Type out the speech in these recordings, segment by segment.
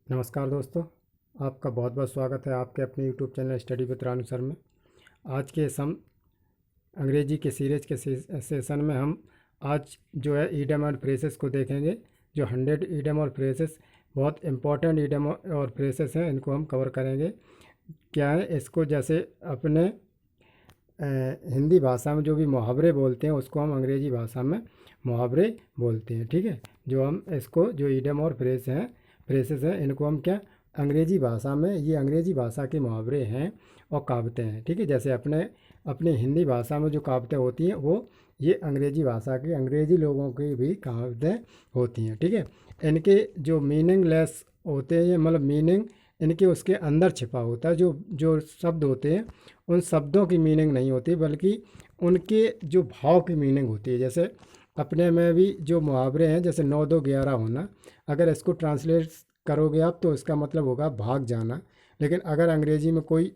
नमस्कार दोस्तों, आपका बहुत बहुत स्वागत है आपके अपने YouTube channel study with Ranu sir में। आज के हम अंग्रेजी के सीरीज के सेशन में हम आज जो है ईडम और फ्रेसेस को देखेंगे। जो 100 ईडम और फ्रेसेस बहुत इंपॉर्टेंट ईडम और फ्रेसेस हैं, इनको हम कवर करेंगे। क्या है इसको, जैसे अपने हिंदी भाषा में जो भी मुहावरे बोलते हैं उसको हम अंग्रेजी भाषा में मुहावरे बोलते हैं। ठीक है, जो हम इसको जो ईडम और फ्रेसेस हैं इनको हम क्या अंग्रेजी भाषा में, ये अंग्रेजी भाषा के मुहावरे हैं और कहावतें हैं। ठीक है, जैसे अपने अपने हिंदी भाषा में जो कहावतें होती हैं वो ये अंग्रेजी भाषा की, अंग्रेजी लोगों की भी कहावतें होती हैं। ठीक है, इनके जो मीनिंगलेस होते हैं, ये मतलब मीनिंग इनके उसके अंदर छिपा होता है। जो जो शब्द होते हैं उन शब्दों की मीनिंग नहीं होती, बल्कि उनके जो भाव की मीनिंग होती है। जैसे अपने में भी जो मुहावरे हैं, जैसे 9 2 11 होना, अगर इसको ट्रांसलेट करोगे आप तो इसका मतलब होगा भाग जाना। लेकिन अगर अंग्रेजी में कोई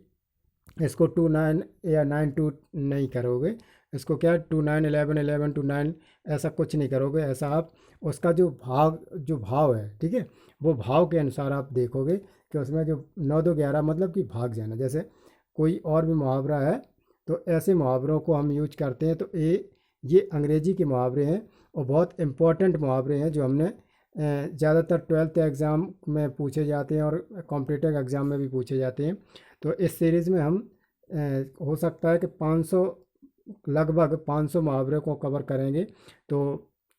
इसको 2 9 या 9 2 नहीं करोगे, इसको क्या 2 9 11 11 2 9 ऐसा कुछ नहीं करोगे। ऐसा आप उसका जो भाव है, ठीक है, वो भाव के अनुसार आप देखोगे कि उसमें जो 9 2 11 मतलब कि भाग जाना। जैसे कोई और भी मुहावरा है तो ऐसे मुहावरों को हम यूज करते हैं। तो ये अंग्रेजी के मुहावरे हैं और बहुत इम्पोर्टेंट मुहावरे हैं जो हमने ज़्यादातर 12th एग्ज़ाम में पूछे जाते हैं और कॉम्पिटिटिव एग्ज़ाम में भी पूछे जाते हैं। तो इस सीरीज़ में हम हो सकता है कि 500 लगभग 500 मुहावरे को कवर करेंगे। तो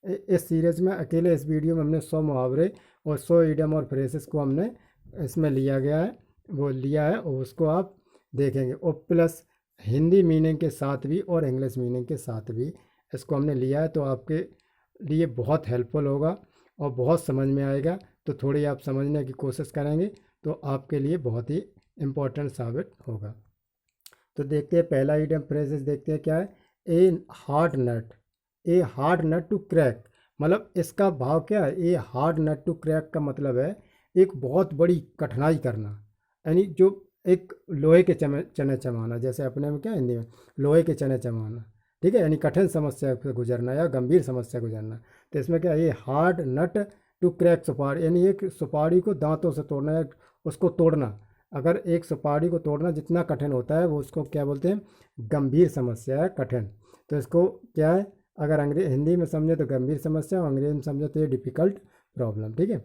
इस सीरीज़ में अकेले इस वीडियो में हमने 100 मुहावरे और 100 इडियम और फ्रेसेस को हमने इसमें लिया गया है, वो लिया है और उसको आप देखेंगे। और प्लस हिंदी मीनिंग के साथ भी और इंग्लिश मीनिंग के साथ भी इसको हमने लिया है। तो आपके लिए बहुत हेल्पफुल होगा और बहुत समझ में आएगा। तो थोड़ी आप समझने की कोशिश करेंगे तो आपके लिए बहुत ही इम्पोर्टेंट साबित होगा। तो देखते हैं पहला इडियम फ्रेजेस, देखते हैं क्या है। A hard nut, a hard nut to crack, मतलब इसका भाव क्या है। A hard nut to crack का मतलब है एक बहुत बड़ी कठिनाई करना, यानी जो एक लोहे के चने चमाना। जैसे अपने में क्या हिंदी में लोहे के चने चमाना, ठीक है, यानी कठिन समस्या से गुजरना या गंभीर समस्या गुजरना। तो इसमें क्या है, ये हार्ड नट टू क्रैक सुपारी, यानी एक सुपारी को दांतों से तोड़ना या उसको तोड़ना। अगर एक सुपारी को तोड़ना जितना कठिन होता है वो उसको क्या बोलते हैं, गंभीर समस्या है, कठिन। तो इसको क्या है, अगर हिंदी में समझे तो गंभीर समस्या और अंग्रेजी में समझे तो ये डिफ़िकल्ट प्रॉब्लम। ठीक है,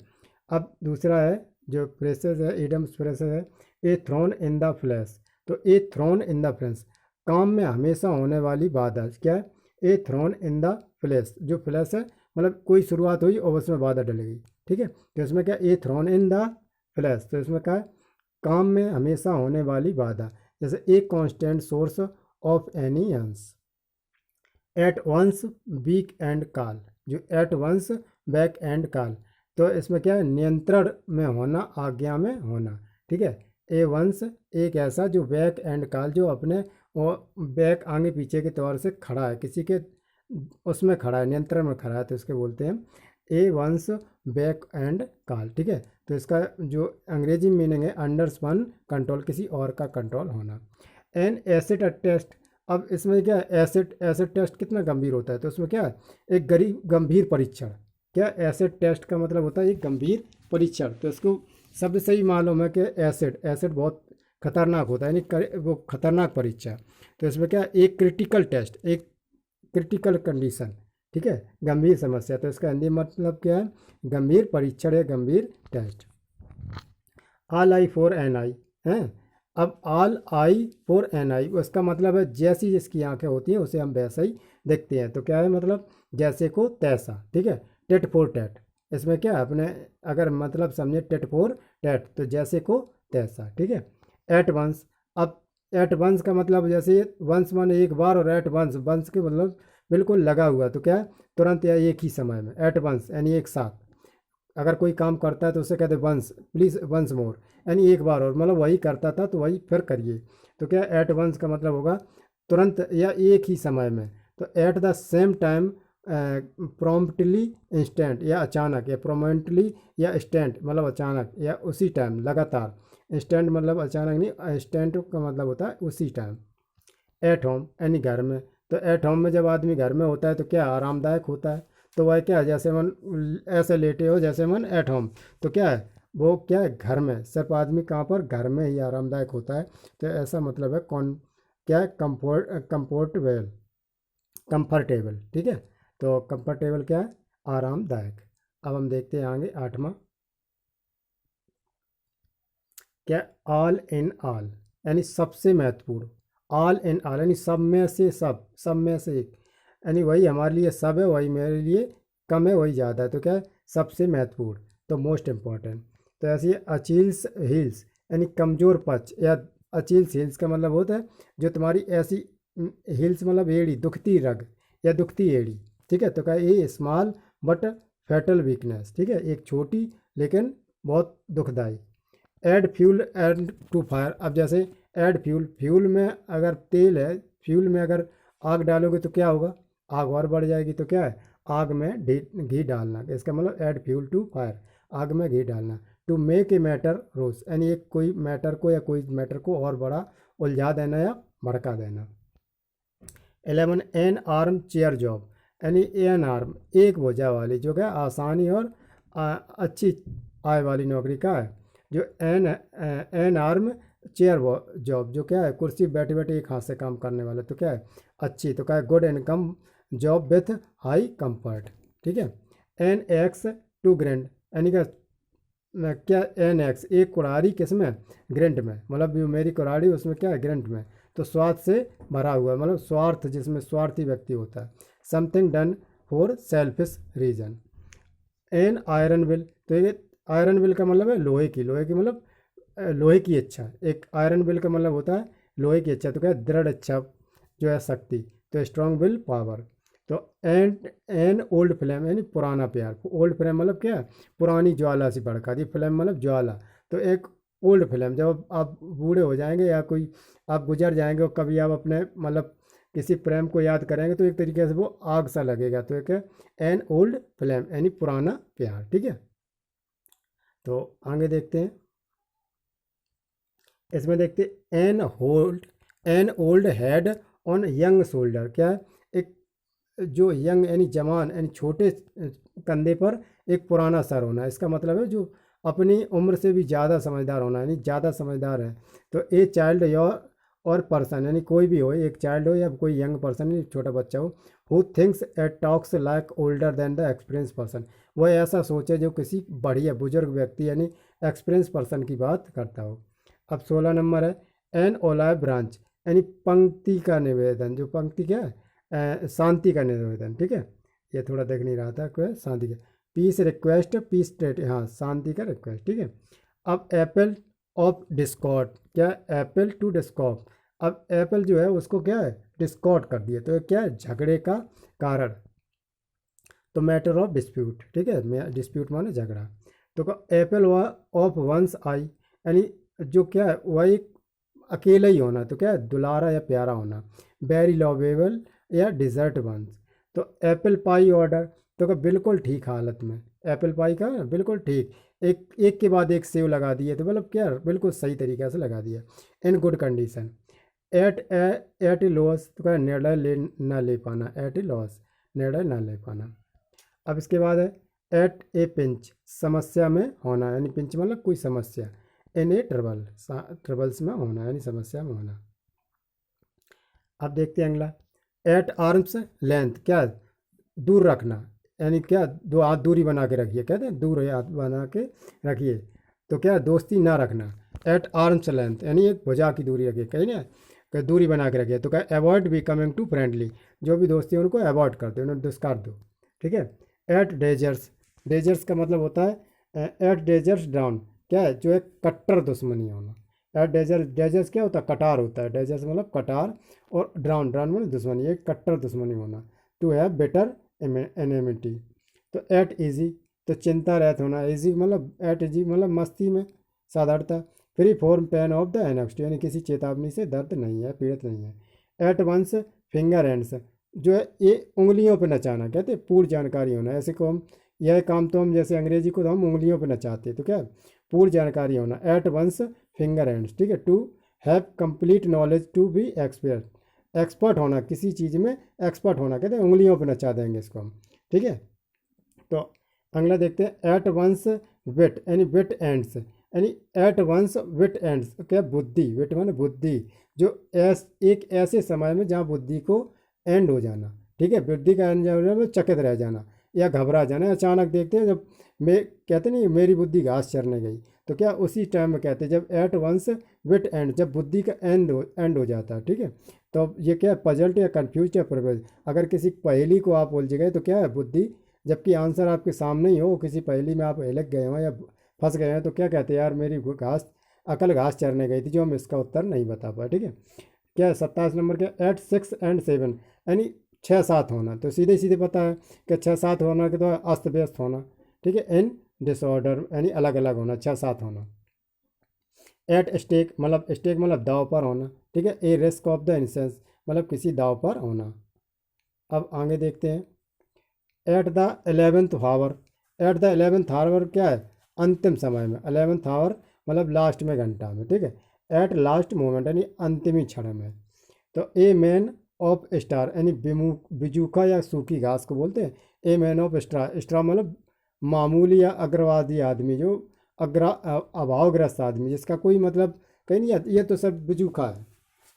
अब दूसरा है जो फ्रेसेस है, इडियम्स फ्रेसेस है। ए थ्रोन इन द फ्लैश, तो ए थ्रोन इन द फ्लैश काम में हमेशा होने वाली बाधा क्या है। ए थ्रोन इन द फ्लैश, जो फ्लैश है मतलब कोई शुरुआत हुई और उसमें बाधा डलेगी। ठीक है, तो इसमें क्या ए थ्रोन इन द फ्लैश, तो इसमें क्या है काम में हमेशा होने वाली बाधा। जैसे a constant source of any अंस, एट वंस वीक एंड काल, जो एट वंस बैक एंड काल, तो इसमें क्या है नियंत्रण में होना, आज्ञा में होना। ठीक है, ए वंस एक ऐसा जो बैक एंड काल, जो अपने और बैक आगे पीछे के तौर से खड़ा है, किसी के उसमें खड़ा है, नियंत्रण में खड़ा है, तो इसके बोलते हैं ए वंस बैक एंड काल। ठीक है, तो इसका जो अंग्रेजी मीनिंग है अंडर वन कंट्रोल, किसी और का कंट्रोल होना। एन एसिड टेस्ट, अब इसमें क्या है एसिड टेस्ट कितना गंभीर होता है, तो उसमें क्या है एक गंभीर परीक्षण। क्या एसिड टेस्ट का मतलब होता है एक गंभीर परीक्षण। तो इसको शब्द से ही मालूम है कि एसिड बहुत खतरनाक होता है, यानी वो खतरनाक परीक्षा। तो इसमें क्या एक क्रिटिकल टेस्ट, एक क्रिटिकल कंडीशन, ठीक है, गंभीर समस्या। तो इसका हिंदी मतलब क्या है, गंभीर परीक्षण या गंभीर test. All eye for an eye है। अब all eye for an eye, उसका मतलब है जैसी जिसकी आंखें होती हैं उसे हम वैसा ही देखते हैं। तो क्या है मतलब जैसे को तैसा। ठीक है, टेट फॉर टैट, इसमें क्या अपने अगर मतलब समझे टेट फॉर टैट, तो जैसे को तैसा। ठीक है, एट वंस, अब एट वंस का मतलब जैसे वंस वन एक बार और एट वंस, वंस के मतलब बिल्कुल लगा हुआ, तो क्या है तुरंत या एक ही समय में, एट वंस यानी एक साथ। अगर कोई काम करता है तो उसे कहते हैं वंस, प्लीज़ वंस मोर, यानी एक बार और, मतलब वही करता था तो वही फिर करिए। तो क्या एट वंस का मतलब होगा तुरंत या एक ही समय में। तो at the same time, promptly, instant या अचानक, या प्रोमेंटली या इंस्टेंट मतलब अचानक या उसी टाइम, लगातार। इंस्टेंट मतलब अचानक नहीं, इंस्टेंट का मतलब होता है उसी टाइम। एट होम यानी घर में, तो एट होम में जब आदमी घर में होता है तो क्या आरामदायक होता है। तो वह क्या है जैसे मन ऐसे लेटे हो जैसे मन एट होम, तो क्या है वो क्या है, घर में। सिर्फ आदमी कहाँ पर, घर में ही आरामदायक होता है। तो ऐसा मतलब है कौन, क्या है, कंफर्टेबल, कंफर्टेबल, ठीक है। तो कंफर्टेबल क्या है, आरामदायक। अब हम देखते हैं आगे 8वां, क्या, ऑल इन ऑल, यानी सबसे महत्वपूर्ण। ऑल इन ऑल यानी सब में से सब, सब में से एक, यानी वही हमारे लिए सब है, वही मेरे लिए कम है, वही ज़्यादा है। तो क्या है, सबसे महत्वपूर्ण, तो मोस्ट इम्पॉर्टेंट। तो ऐसे ही अचील्स हील्स, यानी कमज़ोर पक्ष, या अचील्स हील्स का मतलब होता है जो तुम्हारी ऐसी, हील्स मतलब एड़ी, दुखती रग या दुखती एड़ी, ठीक है। तो क्या, ये स्मॉल बट फैटल वीकनेस, ठीक है, एक छोटी लेकिन बहुत दुखदाई। Add fuel and to fire, अब जैसे ऐड फ्यूल, फ्यूल में अगर तेल है, फ्यूल में अगर आग डालोगे तो क्या होगा, आग और बढ़ जाएगी। तो क्या है, आग में घी डालना, इसका मतलब ऐड फ्यूल टू फायर, आग में घी डालना। टू मेक ए मैटर रोज, यानी एक कोई मैटर को या कोई मैटर को और बड़ा उलझा देना या भड़का देना। 11 एन आर्म चेयर जॉब, यानी एन आर्म, एक भुजा वाली, जो क्या आसानी और अच्छी आय वाली नौकरी का है। जो एन आर्म चेयर जॉब, जो क्या है, कुर्सी बैठे बैठे एक हाथ से काम करने वाला, तो क्या है, अच्छी, तो क्या है, good income job with high comfort, ठीक है। एन एक्स टू ग्रैंड, यानी क्या, एन एक्स, एक कुरारी किस में, ग्रेंट में, मतलब जो मेरी कुरारी उसमें क्या है, ग्रेंट में। तो स्वार्थ से भरा हुआ है, मतलब स्वार्थ, जिसमें स्वार्थी व्यक्ति होता है। Something done for selfish reason. An iron will, तो ये आयरन विल का मतलब है लोहे की, लोहे की मतलब लोहे की इच्छा। एक आयरन विल का मतलब होता है लोहे की इच्छा, तो क्या है, दृढ़ इच्छा जो है, शक्ति। तो स्ट्रॉन्ग विल पावर। तो एन ओल्ड फ्लेम, यानी पुराना प्यार। ओल्ड फ्लेम मतलब क्या है, पुरानी ज्वाला सी भड़का दी, फ्लेम मतलब ज्वाला। तो एक ओल्ड फ्लेम, जब आप बूढ़े हो जाएंगे या कोई आप गुजर जाएंगे और कभी आप अपने मतलब किसी प्रेम को याद करेंगे, तो एक तरीके से वो आग सा लगेगा। तो एक एन ओल्ड फ्लेम यानी पुराना प्यार, ठीक है। तो आगे देखते हैं, इसमें देखते हैं an old head on young shoulder, क्या है, एक जो यंग यानी जवान यानी छोटे कंधे पर एक पुराना सर होना। इसका मतलब है जो अपनी उम्र से भी ज़्यादा समझदार होना, यानी ज़्यादा समझदार है। तो ए चाइल्ड योर और पर्सन, यानी कोई भी हो, एक चाइल्ड हो या कोई यंग पर्सन, छोटा बच्चा हो, who thinks at talks like older than the experience person, वह ऐसा सोचे जो किसी बढ़िया बुजुर्ग व्यक्ति यानी एक्सपीरियंस पर्सन की बात करता हो। अब 16 नंबर है, एन ओलाइव ब्रांच, यानी पंक्ति का निवेदन। जो पंक्ति क्या है, शांति का निवेदन, ठीक है। ये थोड़ा देख नहीं रहा था, क्या शांति का, पीस रिक्वेस्ट, पीस स्टेट, हाँ शांति का रिक्वेस्ट, ठीक है। अब एप्पल ऑफ डिस्कॉर्ड, क्या, एप्पल टू डिस्कॉर्ड। अब एप्पल जो है उसको क्या है, डिस्कॉर्ड कर दिया, तो ये क्या है, झगड़े का कारण। तो मैटर ऑफ डिस्प्यूट, ठीक है, डिस्प्यूट माने झगड़ा। तो एप्पल ऑफ वंस आई, यानी जो क्या है, वह एक अकेला ही होना, तो क्या है, दुलारा या प्यारा होना। वेरी लवेबल या डिजर्ट वंस। तो एप्पल पाई ऑर्डर, तो क्या बिल्कुल ठीक हालत में, एप्पल पाई का बिल्कुल ठीक, एक एक के बाद एक सेव लगा दिए, तो मतलब क्या, बिल्कुल सही तरीके से लगा दिया। In good condition. At a loss, तो क्या निर्णय ना ले पाना, एट ए लॉस, निर्णय ना ले पाना। अब इसके बाद है एट ए पिंच, समस्या में होना, यानी पिंच मतलब कोई समस्या। इन ए ट्रबल, ट्रबल्स में होना यानी समस्या में होना। अब देखते हैं अगला, एट आर्म्स लेंथ, क्या, दूर रखना, यानी क्या, दो हाथ दूरी बना के रखिए, कहते हैं दूर हाथ बना के रखिए। तो क्या, दोस्ती ना रखना। एट आर्म्स लेंथ यानी एक भुजा की दूरी रखिए, कहीं ना कि दूरी बना के रखिए। तो क्या, avoid becoming too friendly, जो भी दोस्ती है उनको अवॉइड कर दो, उन्हें दुष्कार दो, ठीक है। एट डेजर्स, डेजर्स का मतलब होता है एट डेजर्स डाउन, क्या है, जो एक कट्टर दुश्मनी होना। एट डेजर्स, डेजर्स क्या होता है, कटार होता है, डेजर्स मतलब कटार, और ड्राउन, ड्राउन मतलब दुश्मनी, एक कट्टर दुश्मनी होना। To have better enmity. तो एट इजी, तो चिंता रहित होना, इजी मतलब एट इजी मतलब मस्ती में, साधारणता। Free form pain of the एनेक्स्ट, यानी किसी चेतावनी से दर्द नहीं है, पीड़ित नहीं है। एट वंस फिंगर एंड्स, जो है ये उंगलियों पर नचाना, कहते हैं पूर्ण जानकारी होना। ऐसे को हम, यह काम तो हम जैसे अंग्रेजी को तो हम उंगलियों पर नचाते हैं, तो क्या पूर्ण जानकारी होना। एट वंस फिंगर एंड्स, ठीक है। To have complete knowledge, to be expert, expert होना, किसी चीज़ में एक्सपर्ट होना, कहते हैं उंगलियों पर नचा देंगे इसको हम, ठीक है। तो अगला देखते हैं, एट वंस विट यानी विट एंड्स यानी एट वंस विट एंड्स क्या बुद्धि, विट माने बुद्धि, जो एक ऐसे समय में जहाँ बुद्धि को एंड हो जाना, ठीक है, बुद्धि का एंड होने में चकित रह जाना या घबरा जाना। अचानक देखते हैं जब मैं कहते नहीं मेरी बुद्धि घास चरने गई, तो क्या उसी टाइम में कहते हैं जब एट वंस विट एंड, जब बुद्धि का एंड हो जाता है, ठीक है। तो ये क्या है, पजल्ड या कंफ्यूज या परवेज। अगर किसी पहेली को आप उलझ गए तो क्या है बुद्धि, जबकि आंसर आपके सामने ही हो, किसी पहेली में आप हिलक गए हो या फंस गए हैं, तो क्या कहते हैं यार मेरी घास अकल घास चरने गई थी जो हम इसका उत्तर नहीं बता पाए, ठीक है। क्या है 27 नंबर के एट 6 एंड 7 यानी 6 7 होना, तो सीधे सीधे पता है कि 6 7 होना के तो अस्त व्यस्त होना, ठीक है। इन डिसऑर्डर यानी अलग अलग होना, 6 7 होना। एट स्टेक मतलब दाव पर होना, ठीक है। A risk of the incense मतलब किसी दाव पर होना। अब आगे देखते हैं at the 11th hour. At the 11th hour क्या है, अंतिम समय में, 11th हावर मतलब लास्ट में घंटा में, ठीक है। एट लास्ट मोमेंट यानी अंतिम ही क्षण में। तो ए मैन ऑफ स्टार यानी बिजूका या सूखी घास को बोलते हैं। A man of star, star मतलब मामूली या अग्रवादी आदमी, जो अभावग्रस्त आदमी जिसका कोई मतलब कहीं नहीं आता, ये तो सब बिजूका है।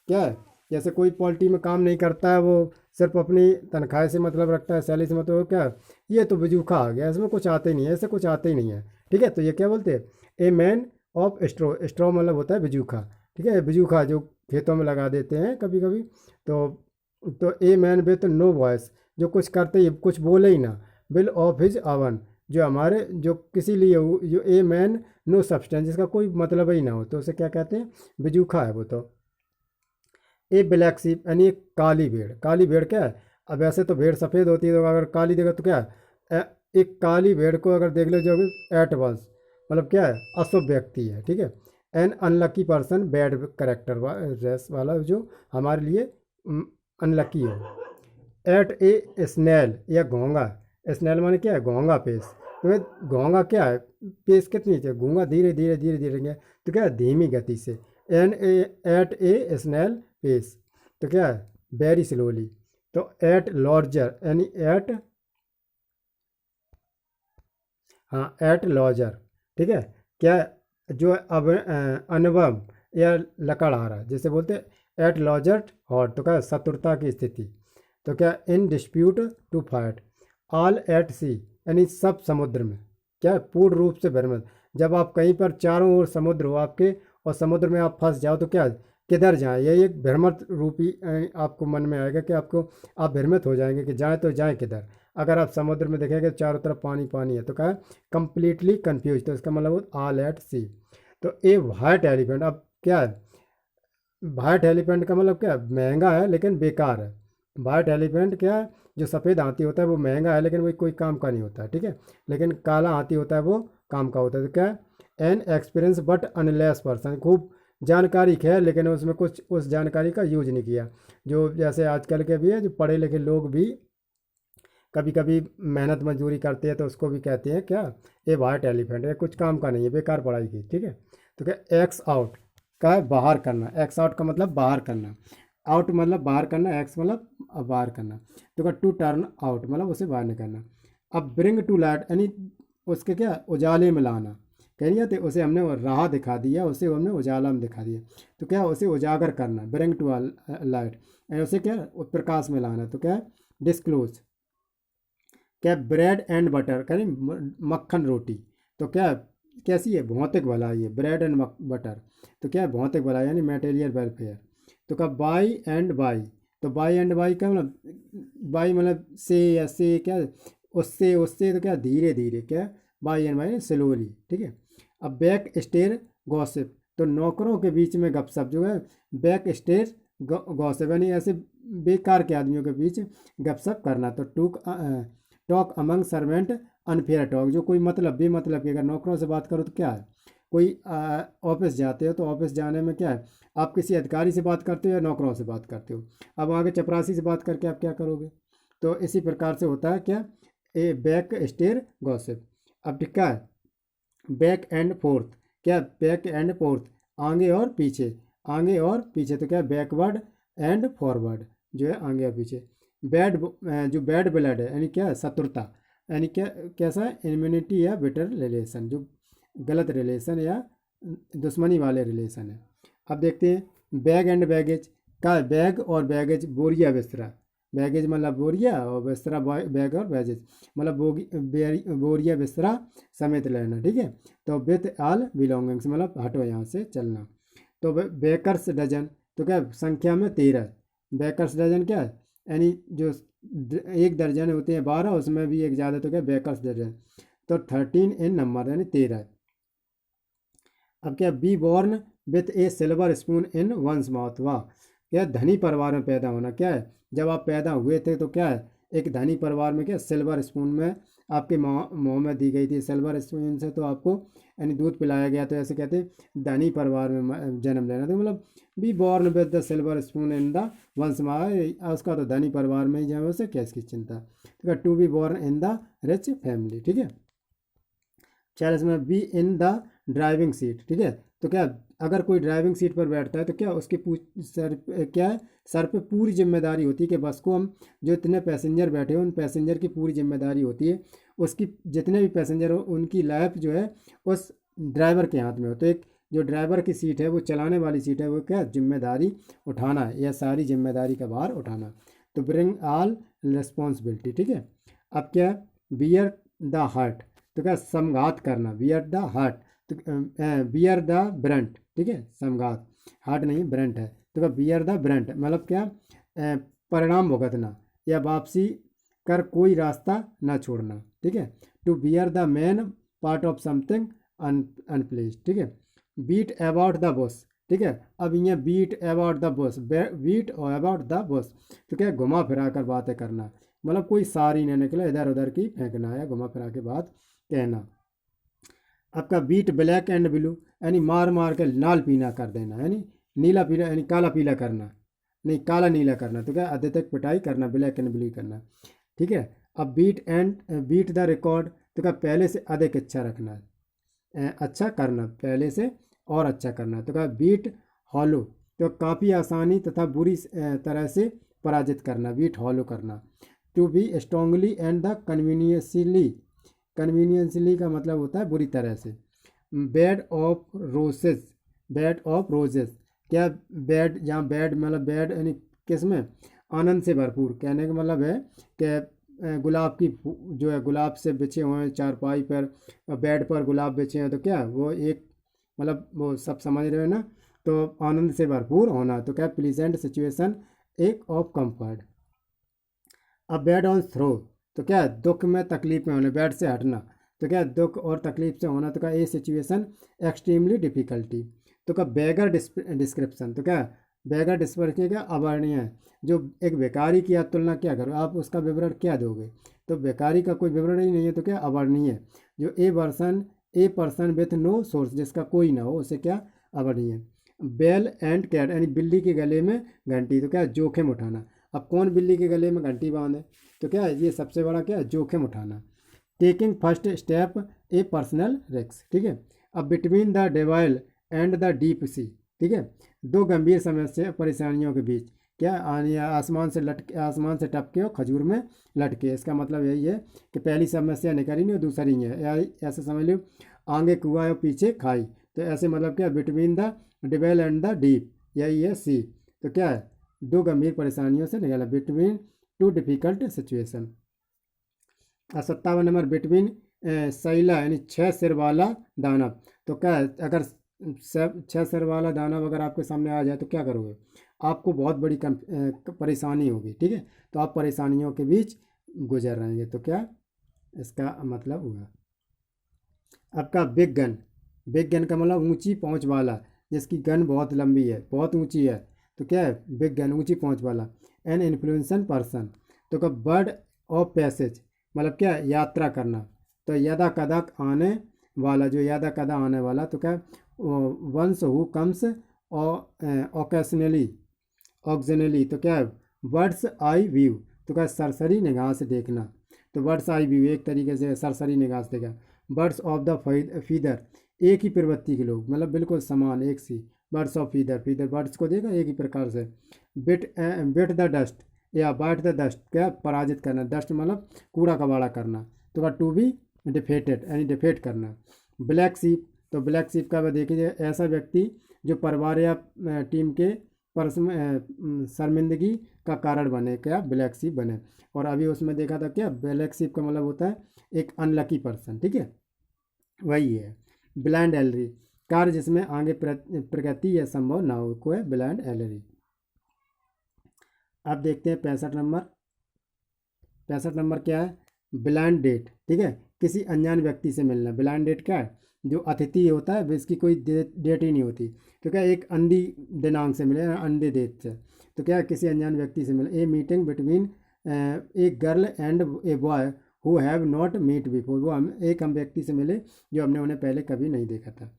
क्या है, जैसे कोई पॉलिटी में काम नहीं करता है, वो सिर्फ अपनी तनख्वाह से मतलब रखता है, सैलरी से मतलब, क्या है? ये तो बिजूका आ गया, इसमें कुछ आते ही नहीं है, ऐसे कुछ आते ही नहीं है, ठीक है। तो ये क्या बोलते हैं, ए मैन ऑफ स्ट्रो, स्ट्रो मतलब होता है बिजूका, ठीक है। बिजूका जो खेतों में लगा देते हैं कभी कभी। तो a man with no voice, जो कुछ करते ही कुछ बोले ही ना, बिल ऑफ हिज अवन, जो हमारे जो किसी लिए जो ए मैन नो सब्सटेंस, जिसका कोई मतलब ही ना हो, तो उसे क्या कहते हैं, बिजूखा है वो तो। ए ब्लैक सीप यानी एक काली भेड़। काली भेड़ क्या है, अब वैसे तो भेड़ सफ़ेद होती है, तो अगर काली देखो तो क्या है, एक काली भेड़ को अगर देख लो जो एट वंस मतलब क्या है, अशुभ व्यक्ति है, ठीक है। An unlucky person bad character रेस वाला जो हमारे लिए अनलकी हो। एट ए स्नेल या घोंगा, स्नेल माने क्या है, घोंगा पेश। तो ये घोंगा क्या है, पेश कितनी चाहिए, घोंगा धीरे धीरे धीरे धीरे गया, तो क्या है धीमी गति से। An a at a snail pace, तो क्या है वेरी स्लोली। तो एट लॉर्जर यानी एट, हाँ एट लॉजर, ठीक है। क्या जो अब अनुभव या लकड़हारा जैसे बोलते हैं, एट लॉजर हॉट, तो क्या शत्रुता की स्थिति। तो क्या in dispute to fight. All at sea यानी सब समुद्र में, क्या है पूर्ण रूप से भ्रमित। जब आप कहीं पर चारों ओर समुद्र हो आपके, और समुद्र में आप फंस जाओ, तो क्या किधर जाएं, यही एक भ्रमत रूपी आपको मन में आएगा कि आपको आप भ्रमित हो जाएंगे कि जाएं तो जाएं किधर। अगर आप समुद्र में देखेंगे चारों तरफ पानी पानी है, तो क्या है कंप्लीटली कंफ्यूज, तो इसका मतलब ऑल एट सी। तो ए वाइट एलिफेंट, अब क्या है वाइट एलिफेंट का मतलब क्या है, महंगा है लेकिन बेकार है। वाइट एलिफेंट क्या है, जो सफ़ेद हाथी होता है वो महंगा है लेकिन वो कोई काम का नहीं होता है, ठीक है। लेकिन काला हाथी होता है वो काम का होता है। तो क्या है an experience but unless person, खूब जानकारी है लेकिन उसमें कुछ उस जानकारी का यूज नहीं किया। जो जैसे आजकल के भी है, जो पढ़े लिखे लोग भी कभी कभी मेहनत मजदूरी करते हैं, तो उसको भी कहते हैं क्या, ये वाइट एलिफेंट है, कुछ काम का नहीं है, बेकार पढ़ाई की, ठीक है। तो क्या एक्स आउट का है बाहर करना, एक्स आउट का मतलब बाहर करना, आउट मतलब बाहर करना, एक्स मतलब बाहर करना। तो क्या टू टर्न आउट मतलब उसे बाहर निकालना। अब ब्रिंग टू लाइट यानी उसके क्या उजाले में लाना, कह नहीं आते, उसे हमने राह दिखा दिया, उसे हमने उजाला में दिखा दिया, तो क्या उसे उजागर करना, ब्रिंग टू लाइट, उसे क्या प्रकाश में लाना। तो क्या डिस्क्लोज। क्या ब्रेड एंड बटर करें, मक्खन रोटी। तो क्या कैसी है, भौतिक भलाई है, ब्रेड एंड बटर। तो क्या है भौतिक भलाई यानी मटेरियल वेलफेयर। तो क्या बाई एंड बाई, तो बाई एंड बाई का मतलब बाई मतलब से या से क्या उससे उससे, तो क्या धीरे धीरे, क्या बाई एंड बाई स्लोली, ठीक है। अब बैक स्टेयर गॉसिप, तो नौकरों के बीच में गपशप जो है, बैक स्टेयर गॉसिप यानी ऐसे बेकार के आदमियों के बीच गपशप करना। तो talk among servant unfair talk, जो कोई मतलब बेमतलब की, अगर नौकरों से बात करो तो क्या है, कोई ऑफिस जाते हो तो ऑफिस जाने में क्या है, आप किसी अधिकारी से बात करते हो या नौकरों से बात करते हो। अब आगे चपरासी से बात करके आप क्या करोगे, तो इसी प्रकार से होता है क्या, ए बैक स्टेयर गॉसिप। अब ठीक है बैक एंड फोर्थ, क्या बैक एंड फोर्थ, आगे और पीछे, आगे और पीछे। तो क्या बैकवर्ड एंड फॉरवर्ड, जो है आगे और पीछे। बैड जो बैड ब्लड है यानी क्या शत्रुता, यानी क्या कैसा इम्यूनिटी या बेटर रिलेशन, जो गलत रिलेशन या दुश्मनी वाले रिलेशन है। अब देखते हैं बैग एंड बैगेज का, बैग और बैगेज बोरिया बिस्तरा, बैगेज मतलब बोरिया और बिस्तरा बैग और बैगेज मतलब बोरिया बिस्तरा समेत लेना, ठीक है। तो विथ ऑल बिलोंगिंग्स मतलब हटो यहाँ से चलना। तो बेकर्स डजन तो क्या संख्या में 13, बेकर्स डजन क्या है यानी जो एक दर्जन होते हैं 12 उसमें भी एक ज़्यादा, तो क्या बेकर्स डजन। तो 13 इन नंबर यानी 13। अब क्या be born with a silver spoon in one's mouth, वाह क्या धनी परिवार में पैदा होना, क्या है जब आप पैदा हुए थे तो क्या है एक धनी परिवार में क्या सिल्वर स्पून में आपके मुँह में दी गई थी, सिल्वर स्पून से तो आपको यानी दूध पिलाया गया, तो ऐसे कहते हैं धनी परिवार में जन्म लेना। तो मतलब be born with the silver spoon in the ones mouth, उसका तो धनी परिवार में ही जन्म, उसे क्या इसकी चिंता। तो to be born in the rich family, ठीक है। 40 में be in the driving seat, ठीक है। तो क्या अगर कोई ड्राइविंग सीट पर बैठता है तो क्या उसके सर क्या है सर पे पूरी जिम्मेदारी होती है कि बस को हम जो इतने पैसेंजर बैठे हो उन पैसेंजर की पूरी जिम्मेदारी होती है, उसकी जितने भी पैसेंजर हो उनकी लाइफ जो है उस ड्राइवर के हाथ में हो। तो एक जो ड्राइवर की सीट है वो चलाने वाली सीट है, वो क्या जिम्मेदारी उठाना है, यह सारी जिम्मेदारी का भार उठाना। तो ब्रिंग ऑल रिस्पॉन्सिबिलिटी, ठीक है। अब क्या बियर द हार्ट, तो क्या समघात करना, बियर द हार्ट, तो बियर द ब्रंट, ठीक है, समघात, हार्ट नहीं ब्रंट है। तो क्या बियर द ब्रंट मतलब क्या परिणाम भुगतना या वापसी कर कोई रास्ता ना छोड़ना, ठीक है। To bear the main part of something unplaced, ठीक है। बीट अबाउट द बुश, ठीक है। अब ये beat about the bush, beat और अबाउट द बुश तो क्या घुमा फिरा कर बातें करना, मतलब कोई सारी नहीं निकला इधर उधर की फेंकना या घुमा फिरा के बात कहना। आपका बीट ब्लैक एंड ब्लू यानी मार मार के लाल पीला कर देना, यानी नीला पीला यानी काला पीला करना, नहीं काला नीला करना, तो क्या अत्यधिक पिटाई करना, ब्लैक एंड ब्लू करना, ठीक है। अब बीट द रिकॉर्ड तो क्या पहले से अधिक अच्छा रखना, अच्छा करना, पहले से और अच्छा करना। तो क्या बीट हॉलो तो काफ़ी आसानी तथा बुरी तरह से पराजित करना, बीट हॉलो करना। To be strongly and the conveniently, conveniently का मतलब होता है बुरी तरह से। Bed of roses, bed of roses क्या बेड, जहाँ बेड मतलब बेड यानी किस में आनंद से भरपूर, कहने का मतलब है कि गुलाब की जो है गुलाब से बिछे हुए हैं चारपाई पर, बेड पर गुलाब बिछे हैं, तो क्या वो एक मतलब वो सब समझ रहे हो ना। तो आनंद से भरपूर होना, तो क्या प्लीजेंट सिचुएशन एक ऑफ कंफर्ट। अब बेड ऑन थ्रो तो क्या दुख में तकलीफ में होना, बेड से हटना, तो क्या दुख और तकलीफ से होना, तो क्या ये सिचुएशन एक्सट्रीमली डिफ़िकल्टी। तो क्या बेगर डिस्क्रिप्शन तो क्या बेगर डिस्क्रिप्शन क्या अवर्णीय है, जो एक बेकारी की आप तुलना क्या करो आप उसका विवरण क्या दोगे, तो बेकारी का कोई विवरण ही नहीं है, तो क्या अवर्णीय है। जो a person with no source जिसका कोई ना हो उसे क्या अवर्णीय है। बेल एंड कैट यानी बिल्ली के गले में घंटी, तो क्या जोखिम उठाना। अब कौन बिल्ली के गले में घंटी बांधे, तो क्या ये सबसे बड़ा क्या जोखिम उठाना। Taking first step a personal risk, ठीक है। अब between the devil and the deep sea, ठीक है, दो गंभीर समस्या परेशानियों के बीच क्या आसमान से टपके और खजूर में लटके, इसका मतलब यही है कि पहली समस्या निकली नहीं और दूसरी है, या ऐसे समझ लो आगे कुआ और पीछे खाई, तो ऐसे मतलब क्या between the devil and the deep यही है सी, तो क्या है दो गंभीर परेशानियों से निकला, between too difficult situation. 57 number between Saila यानी 6 सिर वाला दानव, तो क्या अगर 6 सिर वाला दानव अगर आपके सामने आ जाए तो क्या करोगे, आपको बहुत बड़ी परेशानी होगी, ठीक है। तो आप परेशानियों के बीच गुजर रहेंगे, तो क्या इसका मतलब हुआ। आपका बिग गन, बिग गन का मतलब ऊंची पहुंच वाला, जिसकी गन बहुत लंबी है बहुत ऊंची है, तो क्या है बिग गन ऊंची पहुंच वाला। एन इन्फ्लुएंसन पर्सन तो क्या बर्ड ऑफ पैसेज मतलब क्या यात्रा करना, तो यदा कदा आने वाला, जो यदा कदा आने वाला, तो क्या वंस हु कम्स ओकेशनली ऑक्जनली, तो क्या बर्ड्स आई व्यू, तो क्या सरसरी निगाह से देखना, तो बर्ड्स आई व्यू एक तरीके से सरसरी निगाह से देखा। बर्ड्स ऑफ द फीदर एक ही प्रवृत्ति के लोग मतलब बिल्कुल समान एक सी, birds of feather, feather birds को देखा एक ही प्रकार से। बिट द डस्ट या बाइट द डस्ट क्या पराजित करना, डस्ट मतलब कूड़ा कबाड़ा करना, तो क्या टू बी डिफेटेड यानी डिफेट करना। ब्लैक सीप, तो ब्लैक सीप का देखिए ऐसा व्यक्ति जो परिवार या टीम के शर्मिंदगी का कारण बने, क्या ब्लैक सीप बने। और अभी उसमें देखा था क्या ब्लैक सीप का मतलब होता है एक अनलकी पर्सन, ठीक है, वही है। ब्लाइंड एलरी, कार्य जिसमें आगे प्रगति या संभव ना हो को है ब्लाइंड एलरी। अब देखते हैं 65 नंबर। 65 नंबर क्या है, ब्लाइंड डेट, ठीक है, किसी अनजान व्यक्ति से मिलना। ब्लाइंड डेट क्या है, जो अतिथि होता है इसकी कोई डेट ही नहीं होती, तो क्या एक अंधी दिनांक से मिले, अंधे डेट से, तो क्या किसी अनजान व्यक्ति से मिले। A meeting between a girl and a boy who have not meet before, वो हम व्यक्ति से मिले जो हमने उन्हें पहले कभी नहीं देखा था।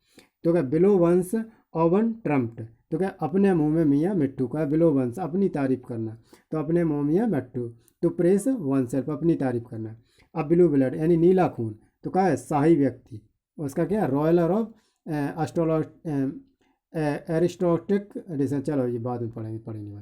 तो क्या बिलो वंस ओवन ट्रम्प्ड, तो क्या अपने मुंह में मियाँ मिट्टू का, बिलो वंस अपनी तारीफ करना, तो अपने मुंह मियाँ मिट्टू, तो प्रेस वन सेल्फ अपनी तारीफ करना। अब ब्लू ब्लड यानी नीला खून, तो क्या है शाही व्यक्ति, उसका क्या रॉयल ऑफ एरिस्टोटिक रिसर्च, चलो ये बाद में पढ़ेंगे।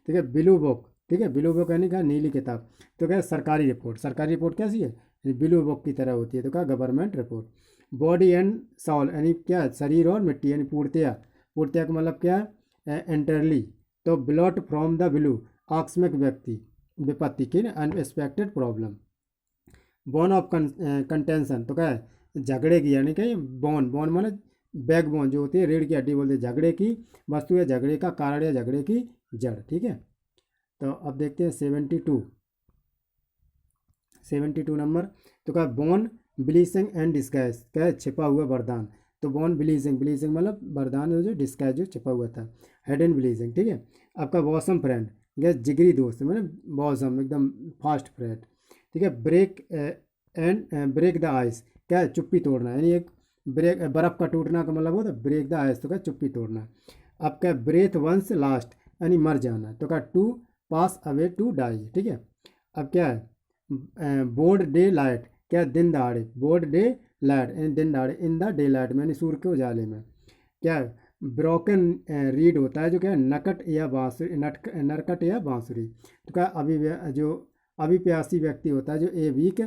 ठीक है, ब्लू बुक, ठीक है, ब्लू बुक यानी क्या नीली किताब, तो क्या सरकारी रिपोर्ट, सरकारी रिपोर्ट कैसी है ब्लू बुक की तरह होती है, तो क्या government report. Body and soul यानी क्या शरीर और मिट्टी यानी पूर्तिया, पूर्तिया का मतलब क्या है एंटरली, तो ब्लॉट फ्रॉम द ब्लू आकस्मिक व्यक्ति विपत्ति की unexpected problem. Bone of contention, तो क्या है झगड़े की, यानी कि बोन, बोन माने बैक बोन जो होती है रीढ़ की हड्डी बोलते हैं, झगड़े की वस्तु या झगड़े का कारण या झगड़े की जड़, ठीक है। तो अब देखते हैं 72 नंबर, तो क्या बोन ब्लीचिंग एंड डिस्गाइज, क्या है छिपा हुआ वरदान, तो बोन ब्लीचिंग, ब्लीचिंग मतलब वरदान जो डिस्गाइज जो छिपा हुआ था, हिडन ब्लीचिंग, ठीक है। आपका बॉसम फ्रेंड, क्या जिगरी दोस्त मतलब बॉसम एकदम फास्ट फ्रेंड, ठीक है। Break and break the ice, क्या है चुप्पी तोड़ना, यानी एक ब्रेक बर्फ़ का टूटना का मतलब होता है ब्रेक द आइस, तो क्या चुप्पी तोड़ना। अब क्या ब्रेथ वंस लास्ट यानी मर जाना, तो क्या to pass away to die, ठीक है। अब क्या है बोर्ड डे लाइट, क्या दिन दहाड़े, बोर्ड डे लाइट यानी दिन दहाड़े, इन द डे लाइट यानी सूर्य के उजाले में। क्या ब्रोकन रीड होता है जो क्या नकट या बांसुरी, नरकट या बांसुरी, तो क्या जो अभिप्यासी व्यक्ति होता है जो ए वीक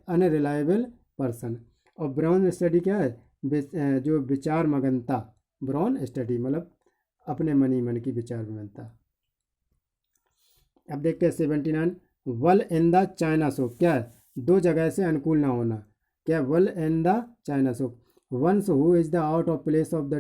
अनरिलायबल पर्सन। और ब्राउन स्टडी क्या है जो विचार मगनता, ब्राउन स्टडी मतलब अपने मन ही मन की विचार मगनता। अब देखते हैं 79 वल इन द चाइना सोप, क्या है दो जगह से अनुकूल ना होना, क्या वल in the China soap ones who is the out of place of the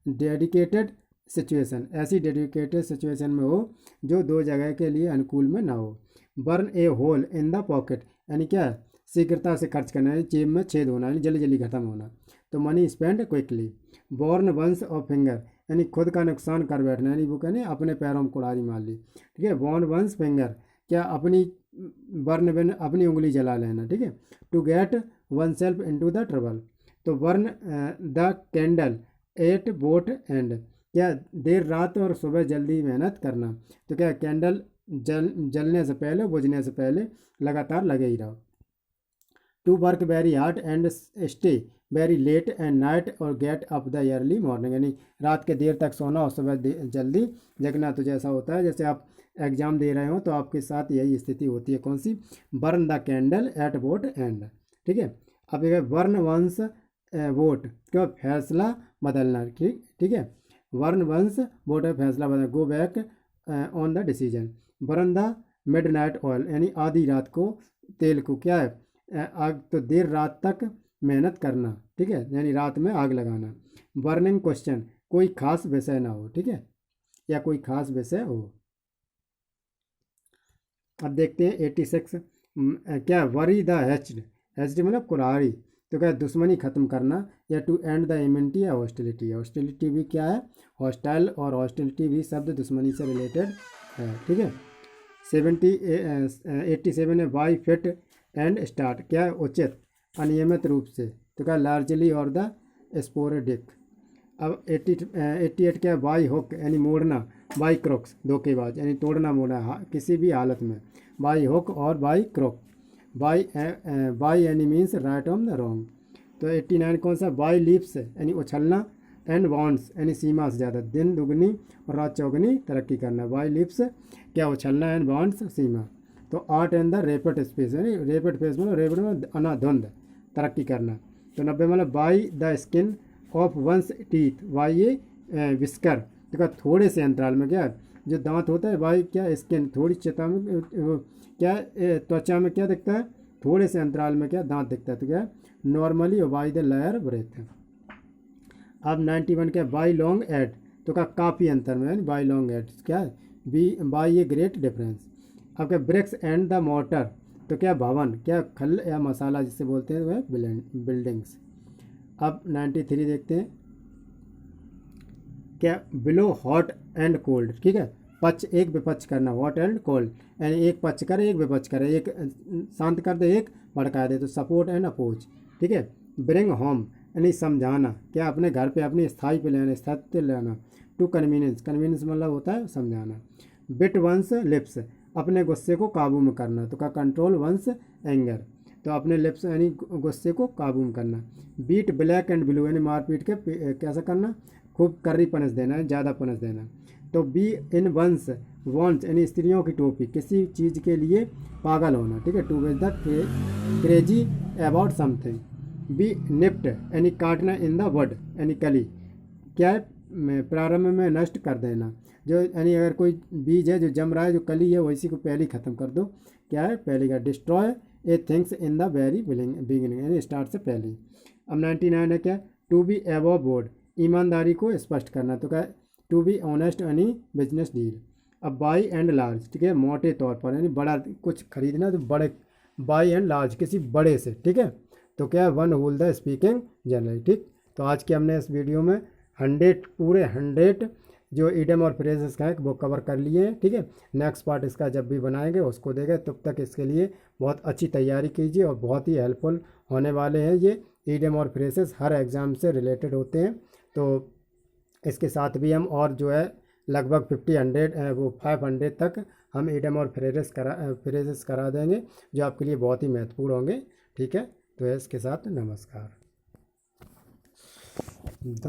dedicated situation, ऐसी डेडिकेटेड सिचुएशन में हो जो दो जगह के लिए अनुकूल में ना हो। Burn a hole in the pocket यानी क्या शीघ्रता से खर्च करना, यानी जेब में छेद होना, यानी जल्दी जल्दी खत्म होना, तो money spend quickly. Burn one's of finger यानी खुद का नुकसान कर बैठना, यानी वो कहने अपने पैरों में कुड़ारी मार ली, ठीक है। बॉर्न वंस फिंगर क्या अपनी बर्न बिन अपनी उंगली जला लेना, ठीक है। To get oneself into the trouble, तो burn the candle at both end, क्या देर रात और सुबह जल्दी मेहनत करना, तो क्या कैंडल जलने से पहले बुझने से पहले लगातार लगे ही रहो। To work very hard and stay very late and night और get up the early morning, यानी रात के देर तक सोना और सुबह जल्दी जगना, तो जैसा होता है जैसे आप एग्जाम दे रहे हो तो आपके साथ यही स्थिति होती है, कौन सी, burn the candle at both end, ठीक है। अब एक बर्न वंस वोट, क्यों फैसला बदलना, ठीक है, बर्न वंस वोट फैसला बदलना, go back on the decision. Burn the midnight oil यानी आधी रात को तेल को, क्या है आग, तो देर रात तक मेहनत करना, ठीक है, यानी रात में आग लगाना। बर्निंग क्वेश्चन कोई खास विषय ना हो, ठीक है, या कोई खास विषय हो। अब देखते हैं 86 क्या वरी द हेच्ड, हेच्ड मतलब कुल्हाड़ी, तो क्या दुश्मनी खत्म करना, या टू एंड द इम्यूनिटी या हॉस्टिलिटी, हॉस्टिलिटी भी क्या है हॉस्टाइल, और हॉस्टिलिटी भी शब्द दुश्मनी से रिलेटेड है, ठीक है। 87 है वाई फिट एंड स्टार्ट, क्या है उचित अनियमित रूप से, तो क्या लार्जली और द स्पोरेडिक। अब 88 क्या है बाई हुक यानी मोड़ना, बाई क्रोक्स धोखेबाज यानी तोड़ना मोड़ना किसी भी हालत में, बाई हुक और बाई क्रोक। बाई यानी means right on the wrong. तो 89 कौन सा, बाई लीप्स यानी उछलना, एंड वांट्स यानी सीमा से ज़्यादा, दिन दुगनी और रात चौगनी तरक्की करना, बाई लिप्स क्या उछलना, एंड वांट्स सीमा। तो art in the rapid space, यानी रैपिड फेस मतलब रैपिड में अनाधुंध तरक्की करना। तो 90 मतलब by the skin of one's teeth, by a whisker, तो क्या थोड़े से अंतराल में, क्या जो दांत होता है वाई क्या स्किन, थोड़ी चेता में क्या त्वचा में क्या दिखता है, थोड़े से अंतराल में क्या दांत दिखता है, तो क्या normally by the hair breadth है। अब 91 क्या बाई लॉन्ग एड, तो क्या काफ़ी अंतर में, यानी बाई लॉन्ग एड क्या है be by a great difference. अब क्या ब्रिक्स एंड द मोटर, तो क्या भवन, क्या खल या मसाला जिसे बोलते हैं वह बिल्डिंग्स। अब 93 देखते हैं, क्या बिलो हॉट एंड कोल्ड, ठीक है, पक्ष एक विपक्ष करना, हॉट एंड कोल्ड, यानी एक पक्ष करे एक विपक्ष करे, एक शांत कर दे एक भड़का दे, तो सपोर्ट एंड अपोज, ठीक है। ब्रिंग होम यानी समझाना, क्या अपने घर पे अपनी स्थाई पे लेना, स्थायित्व लेना। टू कन्वीनियंस, कन्वीनियंस मतलब होता है समझाना। बिट वंस लिप्स, अपने गुस्से को काबू में करना, तो क्या कंट्रोल वंस एंगर, तो अपने लिप्स यानी गुस्से को काबू में करना। बीट ब्लैक एंड ब्लू यानी मारपीट के कैसा करना, खूब कर्री पनिश देना है, ज़्यादा पनिश देना। तो बी इन वंस वॉन्ट्स यानी स्त्रियों की टोपी, किसी चीज़ के लिए पागल होना, ठीक है। To whiz the crazy about something. Be nipped यानी काटना, इन द वुड यानी कली, क्या है प्रारंभ में नष्ट कर देना, जो यानी अगर कोई बीज है जो जम रहा है, जो कली है वैसी को पहले ख़त्म कर दो, क्या है पहले का। Destroy A things in the very beginning यानी स्टार्ट से पहले। अब 99 है क्या टू बी अबव बोर्ड, ईमानदारी को स्पष्ट करना, तो क्या टू बी ऑनेस्ट यानी बिजनेस डील। अब बाई एंड लार्ज, ठीक है, मोटे तौर पर यानी बड़ा कुछ खरीदना तो बड़े, बाई एंड लार्ज किसी बड़े से, ठीक है। तो क्या one whole the speaking generally, ठीक। तो आज के हमने इस वीडियो में 100 जो ईडियम और फ्रेजेस का है वो कवर कर लिए हैं, ठीक है। नेक्स्ट पार्ट इसका जब भी बनाएंगे उसको देखें, तब तक इसके लिए बहुत अच्छी तैयारी कीजिए और बहुत ही हेल्पफुल होने वाले हैं ये ईडियम और फ्रेजेस, हर एग्ज़ाम से रिलेटेड होते हैं। तो इसके साथ भी हम और जो है लगभग 500 तक हम ईडियम और फ्रेजेस करा देंगे, जो आपके लिए बहुत ही महत्वपूर्ण होंगे, ठीक है। तो इसके साथ नमस्कार।